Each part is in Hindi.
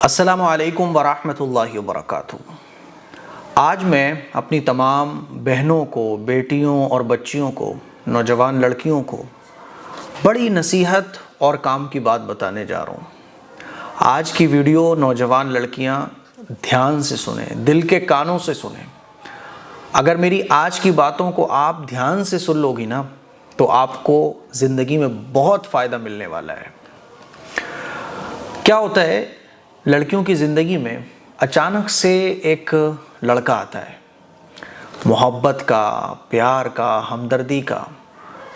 अस्सलामु अलैकुम वरहमतुल्लाहि वबरकातुहू। आज मैं अपनी तमाम बहनों को, बेटियों और बच्चियों को, नौजवान लड़कियों को बड़ी नसीहत और काम की बात बताने जा रहा हूँ। आज की वीडियो नौजवान लड़कियाँ ध्यान से सुने, दिल के कानों से सुने। अगर मेरी आज की बातों को आप ध्यान से सुन लोगी ना तो आपको ज़िंदगी में बहुत फ़ायदा मिलने वाला है। क्या होता है, लड़कियों की ज़िंदगी में अचानक से एक लड़का आता है, मोहब्बत का, प्यार का, हमदर्दी का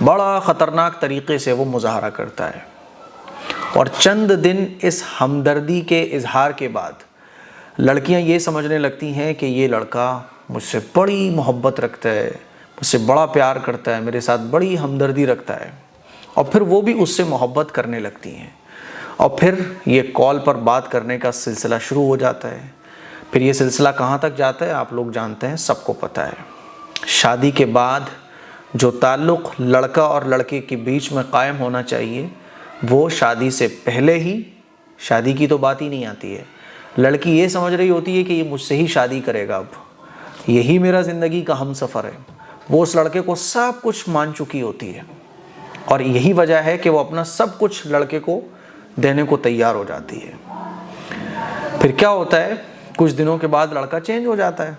बड़ा ख़तरनाक तरीक़े से वो मुज़ाहरा करता है और चंद दिन इस हमदर्दी के इजहार के बाद लड़कियां ये समझने लगती हैं कि ये लड़का मुझसे बड़ी मोहब्बत रखता है, मुझसे बड़ा प्यार करता है, मेरे साथ बड़ी हमदर्दी रखता है और फिर वो भी उससे मोहब्बत करने लगती हैं और फिर ये कॉल पर बात करने का सिलसिला शुरू हो जाता है। फिर ये सिलसिला कहाँ तक जाता है आप लोग जानते हैं, सबको पता है। शादी के बाद जो ताल्लुक़ लड़का और लड़के के बीच में कायम होना चाहिए वो शादी से पहले ही, शादी की तो बात ही नहीं आती है। लड़की ये समझ रही होती है कि ये मुझसे ही शादी करेगा, अब यही मेरा ज़िंदगी का हमसफ़र है। वो उस लड़के को सब कुछ मान चुकी होती है और यही वजह है कि वो अपना सब कुछ लड़के को देने को तैयार हो जाती है। फिर क्या होता है, कुछ दिनों के बाद लड़का चेंज हो जाता है।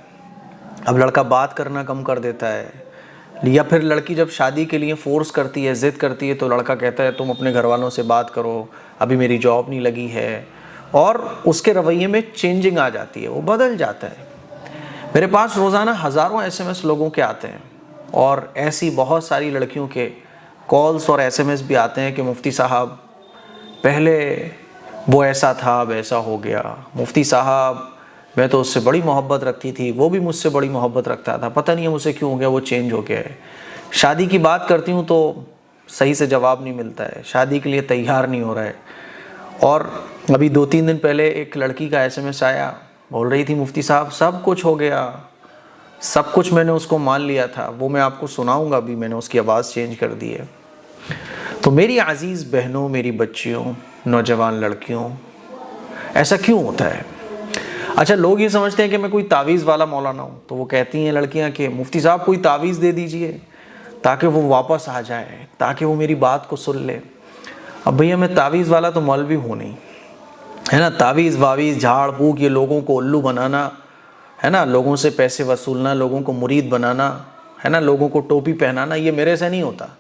अब लड़का बात करना कम कर देता है या फिर लड़की जब शादी के लिए फ़ोर्स करती है, ज़िद करती है तो लड़का कहता है तुम अपने घर वालों से बात करो, अभी मेरी जॉब नहीं लगी है और उसके रवैये में चेंजिंग आ जाती है, वो बदल जाता है। मेरे पास रोज़ाना हज़ारों SMS लोगों के आते हैं और ऐसी बहुत सारी लड़कियों के कॉल्स और SMS भी आते हैं कि मुफ्ती साहब पहले वो ऐसा था, अब ऐसा हो गया। मुफ्ती साहब मैं तो उससे बड़ी मोहब्बत रखती थी, वो भी मुझसे बड़ी मोहब्बत रखता था, पता नहीं है मुझसे क्यों हो गया, वो चेंज हो गया है। शादी की बात करती हूँ तो सही से जवाब नहीं मिलता है, शादी के लिए तैयार नहीं हो रहा है। और अभी 2-3 दिन पहले एक लड़की का SMS आया, बोल रही थी मुफ्ती साहब सब कुछ हो गया, सब कुछ मैंने उसको मान लिया था। वो मैं आपको सुनाऊँगा, अभी मैंने उसकी आवाज़ चेंज कर दी है। तो मेरी अज़ीज़ बहनों, मेरी बच्चियों, नौजवान लड़कियों, ऐसा क्यों होता है? अच्छा, लोग ये समझते हैं कि मैं कोई तावीज़ वाला मौलाना हूँ, तो वो कहती हैं लड़कियाँ कि मुफ्ती साहब कोई तावीज़ दे दीजिए ताकि वो वापस आ जाए, ताकि वो मेरी बात को सुन ले। अब भैया मैं तावीज़ वाला तो मौलवी हूँ नहीं, है ना। तावीज़ वावीज़, झाड़ फूक, ये लोगों को उल्लू बनाना, है ना, लोगों से पैसे वसूलना, लोगों को मुरीद बनाना, है ना, लोगों को टोपी पहनाना, ये मेरे से नहीं होता।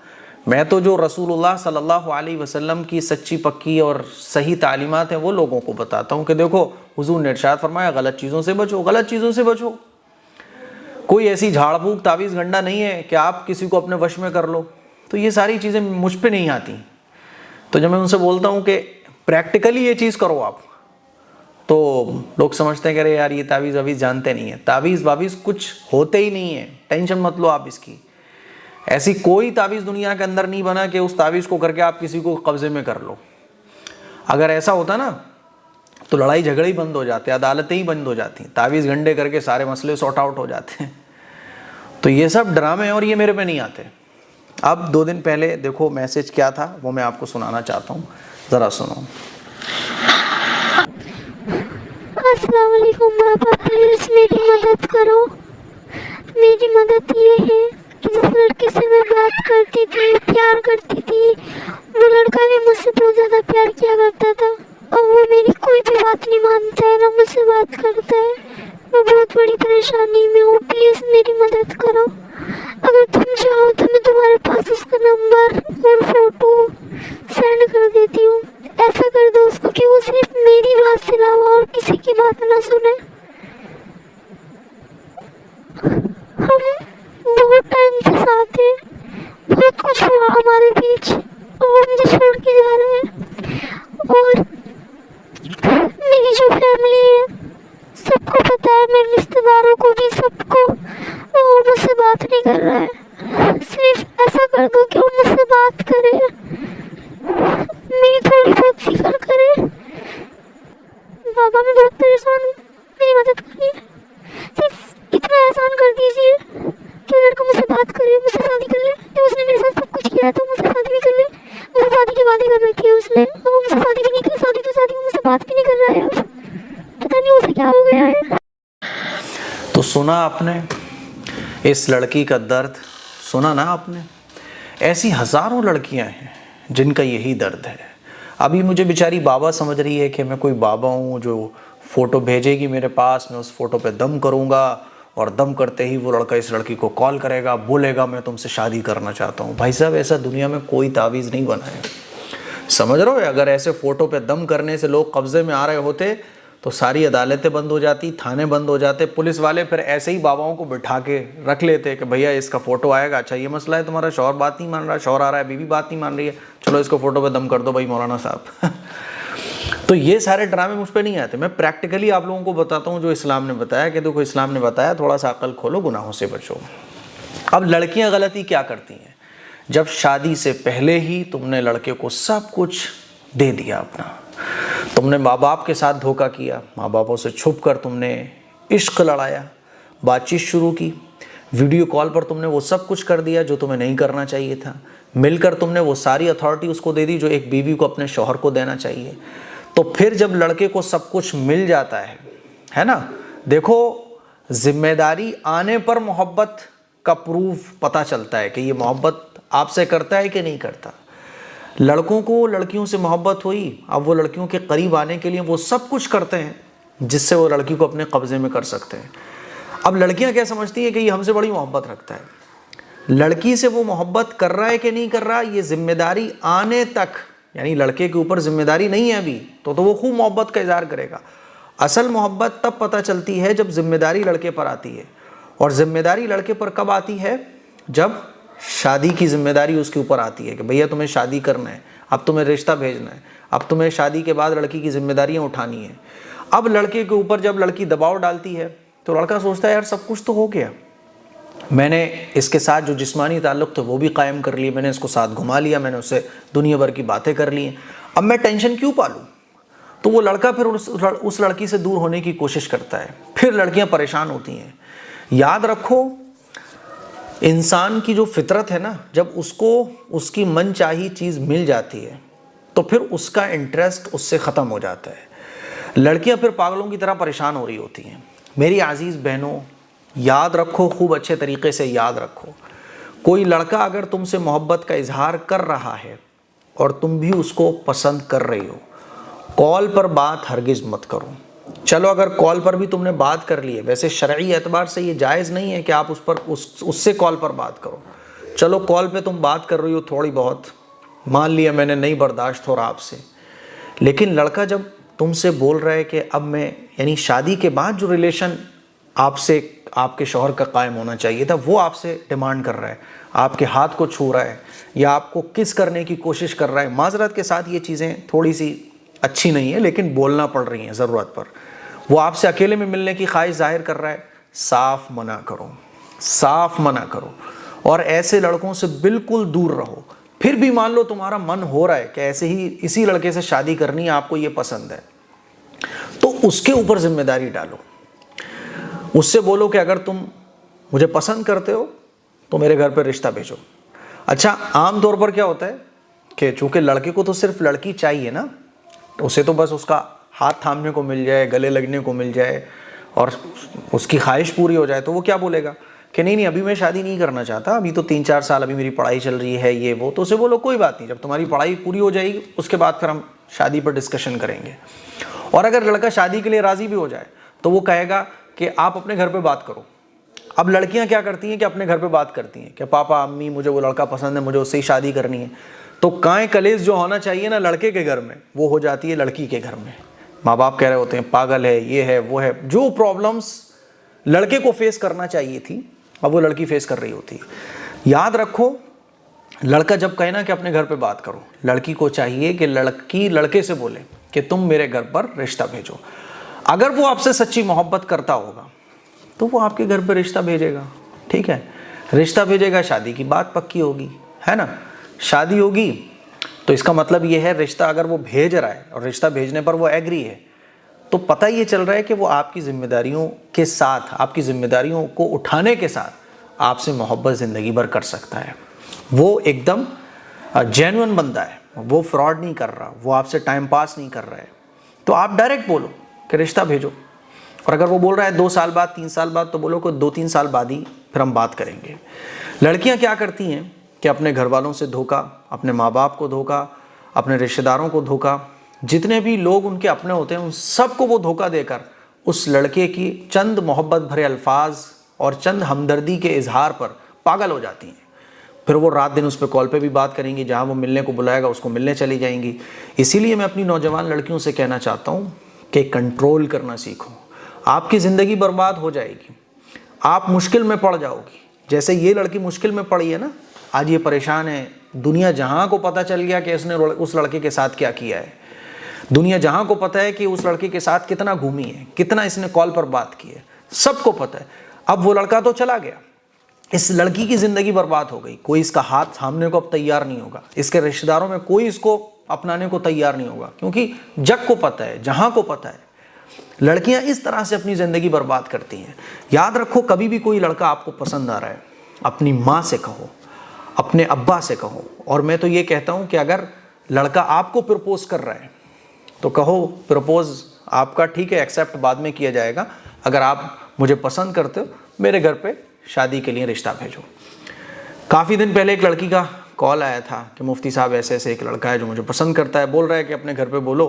मैं तो जो रसूलुल्लाह सल्लल्लाहु अलैहि वसल्लम की सच्ची पक्की और सही तालीमात हैं वो लोगों को बताता हूँ कि देखो हुजूर ने इरशाद फरमाया गलत चीज़ों से बचो, गलत चीज़ों से बचो। कोई ऐसी झाड़ फूक तावीज़ गंडा नहीं है कि आप किसी को अपने वश में कर लो। तो ये सारी चीज़ें मुझ पे नहीं आती। तो जब मैं उनसे बोलता हूँ कि प्रैक्टिकली ये चीज़ करो आप, तो लोग समझते हैं कि अरे यार ये तावीज़ वावीज़ जानते नहीं है। तावीज़ वावीज़ कुछ होते ही नहीं है, टेंशन मत लो आप इसकी। ऐसी कोई तावीज़ दुनिया के अंदर नहीं बना कि उस तावीज़ को करके आप किसी को कब्ज़े में कर लो। अगर ऐसा होता ना तो लड़ाई झगड़े ही बंद हो जाते, अदालतें ही बंद हो जाती, तावीज़ गंडे करके सारे मसले सॉर्ट आउट हो जाते हैं। तो ये सब ड्रामे हैं और ये मेरे पे नहीं आते। अब 2 दिन पहले देखो मैसेज क्या था वो मैं आपको सुनाना चाहता हूँ, ज़रा सुनो। अस्सलाम वालेकुम पापा, प्लीज़ मेरी मदद करो। मेरी मदद ये है कि जिस लड़के से मैं बात करती थी, प्यार करती थी, वो लड़का भी मुझसे बहुत ज़्यादा प्यार किया करता था और वो मेरी कोई भी बात नहीं मानता है, ना मुझसे बात करता है। मैं बहुत बड़ी परेशानी में हूँ, प्लीज़ मेरी मदद करो। अगर तुम चाहो तो मैं तुम्हारे पास उसका नंबर और फ़ोटो सेंड कर देती हूँ। ऐसा कर दो उसको कि वो सिर्फ मेरी बात से अलावा और किसी की बात ना सुने। हम बहुत टाइम से साथ हैं, बहुत कुछ हुआ हमारे बीच और वो मुझे छोड़ के जा रहे हैं। और मेरी जो फैमिली है सबको पता है, मेरे रिश्तेदारों को भी, सबको, वो मुझसे बात नहीं कर रहा है। सिर्फ ऐसा कर दो कि वो मुझसे बात करे, मेरी थोड़ी बहुत फिक्र करे। बाबा मैं बहुत परेशान हूँ, मेरी मदद करिए। सिर्फ इतना एहसान कर दीजिए कि लड़का मुझसे बात करे, मुझसे शादी कर ले। तो उसने मेरे साथ सब कुछ किया है तो मुझसे शादी भी कर ले। मुझसे शादी के वादे कर रखी है उसने, और वो मुझसे शादी भी नहीं की, शादी तो शादी, मुझसे बात भी नहीं कर रहा है। क्या हो गया है? तो सुना आपने इस लड़की का दर्द, सुना ना आपने? ऐसी हज़ारों लड़कियां हैं जिनका यही दर्द है। अभी मुझे बेचारी बाबा समझ रही है कि मैं कोई बाबा हूँ जो फ़ोटो भेजेगी मेरे पास, मैं उस फ़ोटो पे दम करूँगा और दम करते ही वो लड़का इस लड़की को कॉल करेगा, बोलेगा मैं तुमसे शादी करना चाहता हूँ। भाई साहब, ऐसा दुनिया में कोई तावीज़ नहीं बना है, समझ रहे हो? अगर ऐसे फ़ोटो पे दम करने से लोग कब्ज़े में आ रहे होते तो सारी अदालतें बंद हो जाती, थाने बंद हो जाते, पुलिस वाले फिर ऐसे ही बाबाओं को बिठा के रख लेते कि भैया इसका फ़ोटो आएगा, अच्छा ये मसला है तुम्हारा, शौहर बात नहीं मान रहा, शौहर आ रहा है, बीवी बात नहीं मान रही है, चलो इसको फ़ोटो पे दम कर दो भाई मौलाना साहब। तो ये सारे ड्रामे मुझ पर नहीं आते, मैं प्रैक्टिकली आप लोगों को बताता हूँ जो इस्लाम ने बताया कि देखो इस्लाम ने बताया थोड़ा सा अक्ल खोलो, गुनाहों से बचो। अब लड़कियाँ गलती क्या करती हैं? जब शादी से पहले ही तुमने लड़के को सब कुछ दे दिया अपना, तुमने माँ बाप के साथ धोखा किया, माँ बापों से छुप कर तुमने इश्क लड़ाया, बातचीत शुरू की, वीडियो कॉल पर तुमने वो सब कुछ कर दिया जो तुम्हें नहीं करना चाहिए था, मिलकर तुमने वो सारी अथॉरिटी उसको दे दी जो एक बीवी को अपने शौहर को देना चाहिए। तो फिर जब लड़के को सब कुछ मिल जाता है ना, देखो जिम्मेदारी आने पर मोहब्बत का प्रूफ पता चलता है कि ये मोहब्बत आपसे करता है कि नहीं करता। लड़कों को लड़कियों से मोहब्बत हुई, अब वो लड़कियों के करीब आने के लिए वो सब कुछ करते हैं जिससे वो लड़की को अपने कब्जे में कर सकते हैं। अब लड़कियां क्या समझती हैं कि ये हमसे बड़ी मोहब्बत रखता है, लड़की से वो मोहब्बत कर रहा है कि नहीं कर रहा, ये जिम्मेदारी आने तक, यानी लड़के के ऊपर जिम्मेदारी नहीं है अभी तो वो खूब मोहब्बत का इजहार करेगा। असल मोहब्बत तब पता चलती है जब जिम्मेदारी लड़के पर आती है, और जिम्मेदारी लड़के पर कब आती है? जब शादी की जिम्मेदारी उसके ऊपर आती है कि भैया तुम्हें शादी करना है, अब तुम्हें रिश्ता भेजना है, अब तुम्हें शादी के बाद लड़की की जिम्मेदारियां उठानी है। अब लड़के के ऊपर जब लड़की दबाव डालती है तो लड़का सोचता है यार सब कुछ तो हो गया, मैंने इसके साथ जो जिस्मानी ताल्लुक़ थे वो भी कायम कर लिए, मैंने इसको साथ घुमा लिया, मैंने उससे दुनिया भर की बातें कर ली, अब मैं टेंशन क्यों पालूँ? तो वो लड़का फिर उस लड़की से दूर होने की कोशिश करता है, फिर लड़कियां परेशान होती हैं। याद रखो, इंसान की जो फितरत है ना, जब उसको उसकी मनचाही चीज़ मिल जाती है तो फिर उसका इंटरेस्ट उससे ख़त्म हो जाता है। लड़कियां फिर पागलों की तरह परेशान हो रही होती हैं। मेरी अजीज़ बहनों, याद रखो, खूब अच्छे तरीके से याद रखो, कोई लड़का अगर तुमसे मोहब्बत का इजहार कर रहा है और तुम भी उसको पसंद कर रही हो, कॉल पर बात हरगिज़ मत करो। चलो अगर कॉल पर भी तुमने बात कर ली है, वैसे शरई एतबार से ये जायज़ नहीं है कि आप उससे कॉल पर बात करो। चलो कॉल पे तुम बात कर रही हो थोड़ी बहुत, मान लिया मैंने नहीं बर्दाश्त हो रहा आपसे, लेकिन लड़का जब तुमसे बोल रहा है कि अब मैं, यानी शादी के बाद जो रिलेशन आपसे आपके शौहर का कायम होना चाहिए था वो आपसे डिमांड कर रहा है, आपके हाथ को छू रहा है या आपको किस करने की कोशिश कर रहा है, माजरत के साथ ये चीज़ें थोड़ी सी अच्छी नहीं है लेकिन बोलना पड़ रही हैं ज़रूरत पर, वो आपसे अकेले में मिलने की ख्वाहिश जाहिर कर रहा है, साफ मना करो, साफ मना करो और ऐसे लड़कों से बिल्कुल दूर रहो। फिर भी मान लो तुम्हारा मन हो रहा है कि ऐसे ही इसी लड़के से शादी करनी है, आपको ये पसंद है, तो उसके ऊपर जिम्मेदारी डालो, उससे बोलो कि अगर तुम मुझे पसंद करते हो तो मेरे घर पर रिश्ता भेजो। अच्छा, आम तौर पर क्या होता है कि चूंकि लड़के को तो सिर्फ लड़की चाहिए ना, तो उसे तो बस उसका हाथ थामने को मिल जाए, गले लगने को मिल जाए और उसकी ख्वाहिश पूरी हो जाए, तो वो क्या बोलेगा कि नहीं अभी मैं शादी नहीं करना चाहता, अभी तो 3-4 साल अभी मेरी पढ़ाई चल रही है, ये वो। तो उसे बोलो कोई बात नहीं, जब तुम्हारी पढ़ाई पूरी हो जाएगी उसके बाद फिर हम शादी पर डिस्कशन करेंगे। और अगर लड़का शादी के लिए राज़ी भी हो जाए तो वो कहेगा कि आप अपने घर पर बात करो। अब लड़कियां क्या करती हैं कि अपने घर पे बात करती हैं कि पापा अम्मी मुझे वो लड़का पसंद है, मुझे उससे ही शादी करनी है। तो कांय कलेश जो होना चाहिए ना लड़के के घर में, वो हो जाती है लड़की के घर में। माँ बाप कह रहे होते हैं पागल है, ये है, वो है, जो प्रॉब्लम्स लड़के को फेस करना चाहिए थी अब वो लड़की फेस कर रही होती है। याद रखो, लड़का जब कहे ना कि अपने घर पे बात करो, लड़की को चाहिए कि लड़की लड़के से बोले कि तुम मेरे घर पर रिश्ता भेजो। अगर वो आपसे सच्ची मोहब्बत करता होगा तो वो आपके घर पर रिश्ता भेजेगा, ठीक है, रिश्ता भेजेगा, शादी की बात पक्की होगी, है ना, शादी होगी। तो इसका मतलब ये है रिश्ता अगर वो भेज रहा है और रिश्ता भेजने पर वो एग्री है, तो पता ये चल रहा है कि वो आपकी जिम्मेदारियों के साथ, आपकी जिम्मेदारियों को उठाने के साथ आपसे मोहब्बत ज़िंदगी भर कर सकता है। वो एकदम जेन्युइन बंदा है, वो फ्रॉड नहीं कर रहा, वो आपसे टाइम पास नहीं कर रहा है। तो आप डायरेक्ट बोलो कि रिश्ता भेजो, और अगर वो बोल रहा है 2 साल बाद 3 साल बाद, तो बोलो कि 2-3 साल बाद ही फिर हम बात करेंगे। लड़कियां क्या करती हैं कि अपने घर वालों से धोखा, अपने माँ बाप को धोखा, अपने रिश्तेदारों को धोखा, जितने भी लोग उनके अपने होते हैं उन सबको वो धोखा देकर उस लड़के की चंद मोहब्बत भरे अल्फाज और चंद हमदर्दी के इजहार पर पागल हो जाती हैं। फिर वो रात दिन उस पर कॉल पे भी बात करेंगी, जहाँ वो मिलने को बुलाएगा उसको मिलने चली जाएंगी। इसीलिए मैं अपनी नौजवान लड़कियों से कहना चाहता हूँ कि कंट्रोल करना सीखो। आपकी ज़िंदगी बर्बाद हो जाएगी, आप मुश्किल में पड़ जाओगी। जैसे ये लड़की मुश्किल में पड़ी है ना, आज ये परेशान है, दुनिया जहाँ को पता चल गया कि उसने उस लड़के के साथ क्या किया है, दुनिया जहाँ को पता है कि उस लड़के के साथ कितना घूमी है, कितना इसने कॉल पर बात की है, सबको पता है। अब वो लड़का तो चला गया, इस लड़की की ज़िंदगी बर्बाद हो गई। कोई इसका हाथ थामने को अब तैयार नहीं होगा, इसके रिश्तेदारों में कोई इसको अपनाने को तैयार नहीं होगा, क्योंकि जग को पता है, जहाँ को पता है। लड़कियां इस तरह से अपनी ज़िंदगी बर्बाद करती हैं। याद रखो, कभी भी कोई लड़का आपको पसंद आ रहा है, अपनी माँ से कहो, अपने अब्बा से कहो। और मैं तो ये कहता हूँ कि अगर लड़का आपको प्रपोज कर रहा है तो कहो प्रपोज आपका ठीक है, एक्सेप्ट बाद में किया जाएगा। अगर आप मुझे पसंद करते हो, मेरे घर पे शादी के लिए रिश्ता भेजो। काफ़ी दिन पहले एक लड़की का कॉल आया था कि मुफ्ती साहब ऐसे ऐसे एक लड़का है जो मुझे पसंद करता है, बोल रहा है कि अपने घर पे बोलो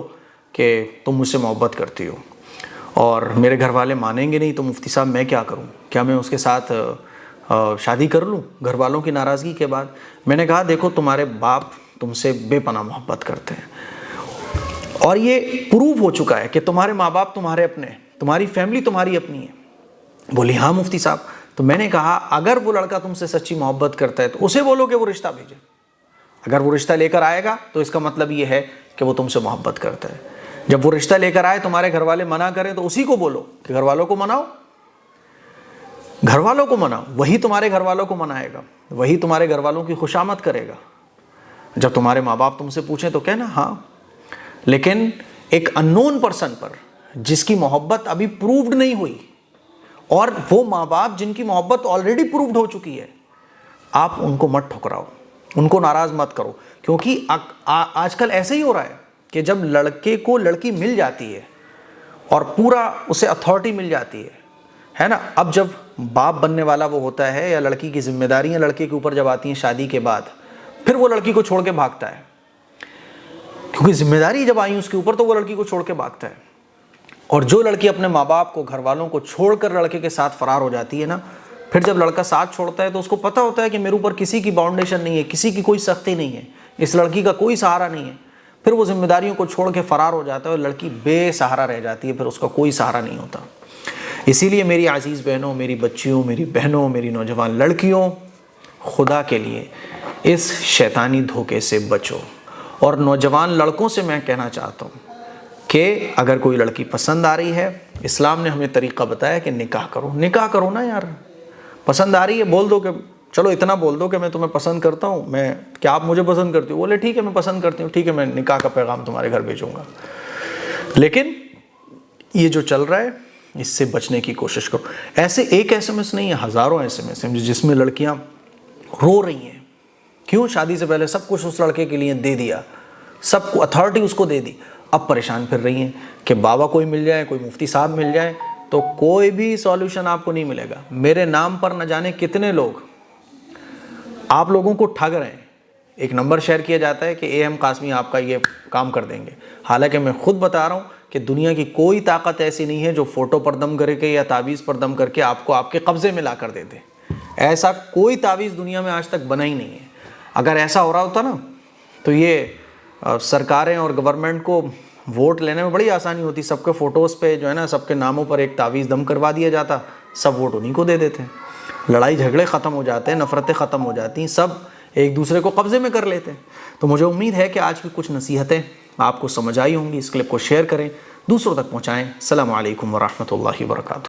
कि तुम मुझसे मोहब्बत करती हो, और मेरे घर वाले मानेंगे नहीं, तो मुफ्ती साहब मैं क्या करूं, क्या मैं उसके साथ शादी कर लूं घर वालों की नाराज़गी के बाद। मैंने कहा देखो, तुम्हारे बाप तुमसे बेपनाह मोहब्बत करते हैं और ये प्रूव हो चुका है कि तुम्हारे माँ बाप तुम्हारे अपने, तुम्हारी फैमिली तुम्हारी अपनी है। बोली हाँ मुफ्ती साहब। तो मैंने कहा अगर वो लड़का तुमसे सच्ची मोहब्बत करता है तो उसे बोलो कि वो रिश्ता भेजे। अगर वो रिश्ता लेकर आएगा तो इसका मतलब ये है कि वो तुमसे मोहब्बत करता है। जब वो रिश्ता लेकर आए, तुम्हारे घर वाले मना करें, तो उसी को बोलो कि घर वालों को मनाओ, घर वालों को मनाओ। वही तुम्हारे घर वालों को मनाएगा, वही तुम्हारे घर वालों की खुशामद करेगा। जब तुम्हारे माँ बाप तुमसे पूछें तो कहना हाँ। लेकिन एक अननोन पर्सन पर जिसकी मोहब्बत अभी प्रूव्ड नहीं हुई, और वो माँ बाप जिनकी मोहब्बत ऑलरेडी प्रूव्ड हो चुकी है, आप उनको मत ठुकराओ, उनको नाराज़ मत करो। क्योंकि आजकल ऐसे ही हो रहा है कि जब लड़के को लड़की मिल जाती है और पूरा उसे अथॉरिटी मिल जाती है ना, अब जब बाप बनने वाला वो होता है या लड़की की जिम्मेदारियां लड़के के ऊपर जब आती हैं शादी के बाद, फिर वो लड़की को छोड़ के भागता है। क्योंकि जिम्मेदारी जब आई उसके ऊपर तो वो लड़की को छोड़ के भागता है। और जो लड़की अपने माँ बाप को, घर वालों को छोड़कर लड़के के साथ फरार हो जाती है ना, फिर जब लड़का साथ छोड़ता है तो उसको पता होता है कि मेरे ऊपर किसी की बाउंडेशन नहीं है, किसी की कोई सख्ती नहीं है, इस लड़की का कोई सहारा नहीं है। फिर वो जिम्मेदारियों को छोड़ के फरार हो जाता है और लड़की बेसहारा रह जाती है, फिर उसका कोई सहारा नहीं होता। इसीलिए मेरी अजीज़ बहनों, मेरी बच्चियों, मेरी बहनों, मेरी नौजवान लड़कियों, खुदा के लिए इस शैतानी धोखे से बचो। और नौजवान लड़कों से मैं कहना चाहता हूँ कि अगर कोई लड़की पसंद आ रही है, इस्लाम ने हमें तरीक़ा बताया कि निकाह करो। निकाह करो ना यार, पसंद आ रही है बोल दो कि चलो इतना बोल दो कि मैं तुम्हें पसंद करता हूँ, मैं क्या आप मुझे पसंद करती हो? बोले ठीक है मैं पसंद करती हूँ, ठीक है मैं निकाह का पैगाम तुम्हारे घर भेजूँगा। लेकिन ये जो चल रहा है इससे बचने की कोशिश करो। ऐसे एक SMS नहीं है, हज़ारों SMS हैं जिसमें लड़कियाँ रो रही हैं। क्यों? शादी से पहले सब कुछ उस लड़के के लिए दे दिया, सबको अथॉरिटी उसको दे दी, अब परेशान फिर रही हैं कि बाबा कोई मिल जाए, कोई मुफ्ती साहब मिल जाए, तो कोई भी सॉल्यूशन आपको नहीं मिलेगा। मेरे नाम पर न जाने कितने लोग आप लोगों को ठग रहे हैं। एक नंबर शेयर किया जाता है कि AM कासमी आपका ये काम कर देंगे। हालांकि मैं खुद बता रहा हूँ कि दुनिया की कोई ताकत ऐसी नहीं है जो फ़ोटो पर दम करके या तावीज़ पर दम करके आपको आपके कब्ज़े में ला कर दे दे। ऐसा कोई तावीज़ दुनिया में आज तक बना ही नहीं है। अगर ऐसा हो रहा होता ना तो ये सरकारें और गवर्नमेंट को वोट लेने में बड़ी आसानी होती। सबके फ़ोटोज़ पे जो है ना, सबके नामों पर एक तावीज़ दम करवा दिया जाता, सब वोट उन्हीं को दे देते, लड़ाई झगड़े ख़त्म हो जाते हैं, नफ़रतें ख़त्म हो जाती, सब एक दूसरे को कब्ज़े में कर लेते हैं। तो मुझे उम्मीद है कि आज की कुछ नसीहतें आपको समझ आई होंगी। इस क्लिप को शेयर करें, दूसरों तक पहुँचाएँ। अस्सलामु अलैकुम व रहमतुल्लाहि व बरकातुहू।